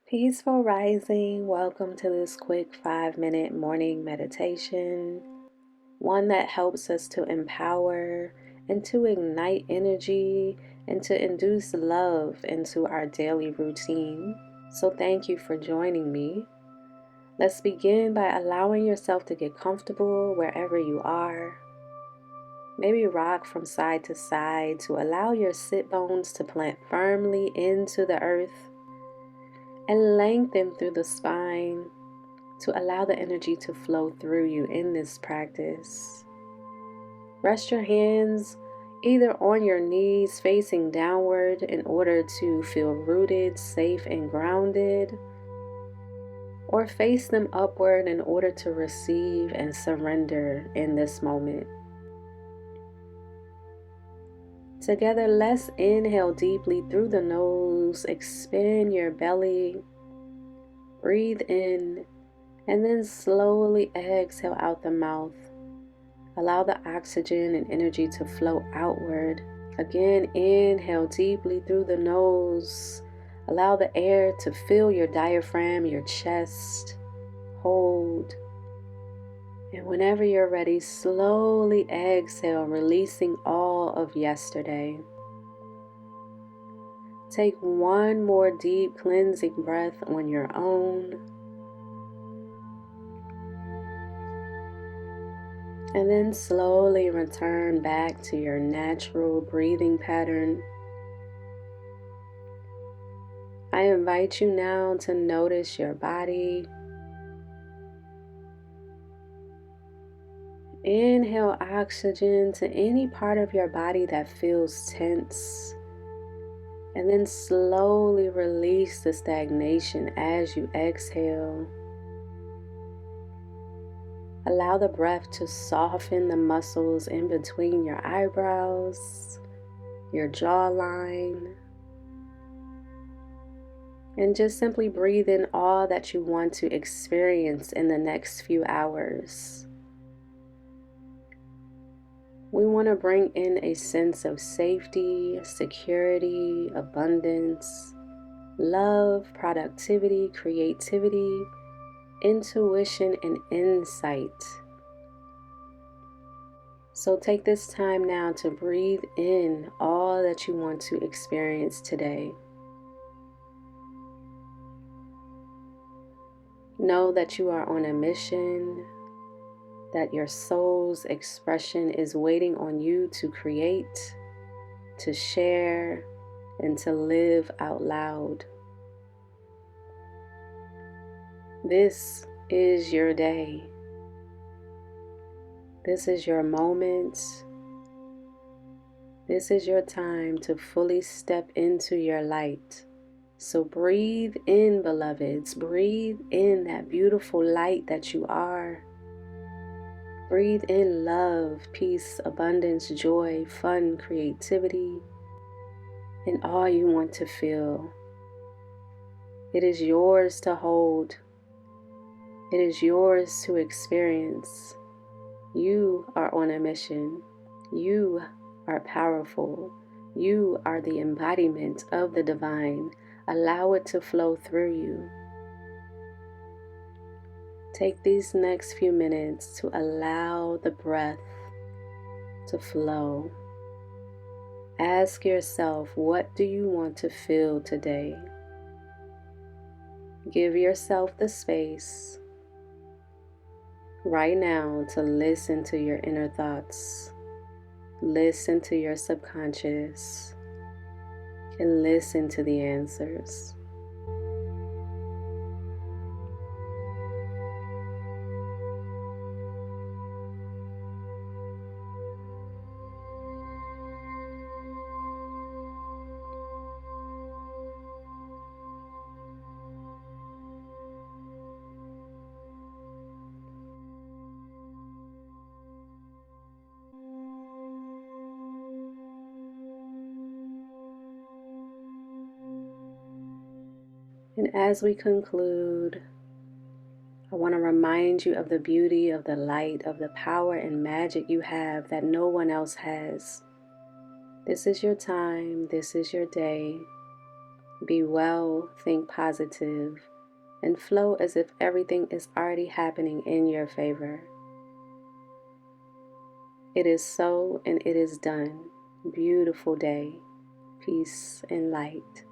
Peaceful rising, welcome to this quick 5-minute morning meditation, one that helps us to empower and to ignite energy and to induce love into our daily routine. So thank you for joining me. Let's begin by allowing yourself to get comfortable wherever you are. Maybe rock from side to side to allow your sit bones to plant firmly into the earth, and lengthen through the spine to allow the energy to flow through you in this practice. Rest your hands either on your knees facing downward in order to feel rooted, safe, and grounded, or face them upward in order to receive and surrender in this moment. Together, let's inhale deeply through the nose, expand your belly, breathe in, and then slowly exhale out the mouth. Allow the oxygen and energy to flow outward. Again, inhale deeply through the nose. Allow the air to fill your diaphragm, your chest. Hold. And whenever you're ready, slowly exhale, releasing all of yesterday. Take one more deep cleansing breath on your own. And then slowly return back to your natural breathing pattern. I invite you now to notice your body. Inhale oxygen to any part of your body that feels tense. And then slowly release the stagnation as you exhale. Allow the breath to soften the muscles in between your eyebrows, your jawline, and just simply breathe in all that you want to experience in the next few hours. We want to bring in a sense of safety, security, abundance, love, productivity, creativity, intuition, and insight. So take this time now to breathe in all that you want to experience today. Know that you are on a mission, that your soul's expression is waiting on you to create, to share, and to live out loud. This is your day. This is your moment. This is your time to fully step into your light. So breathe in, beloveds. Breathe in that beautiful light that you are. Breathe in love, peace, abundance, joy, fun, creativity, and all you want to feel. It is yours to hold. It is yours to experience. You are on a mission. You are powerful. You are the embodiment of the divine. Allow it to flow through you. Take these next few minutes to allow the breath to flow. Ask yourself, what do you want to feel today? Give yourself the space right now to listen to your inner thoughts. Listen to your subconscious. And listen to the answers. And as we conclude, I want to remind you of the beauty of the light, of the power and magic you have that no one else has. This is your time. This is your day. Be well, think positive, and flow as if everything is already happening in your favor. It is so, and it is done. Beautiful day. Peace and light.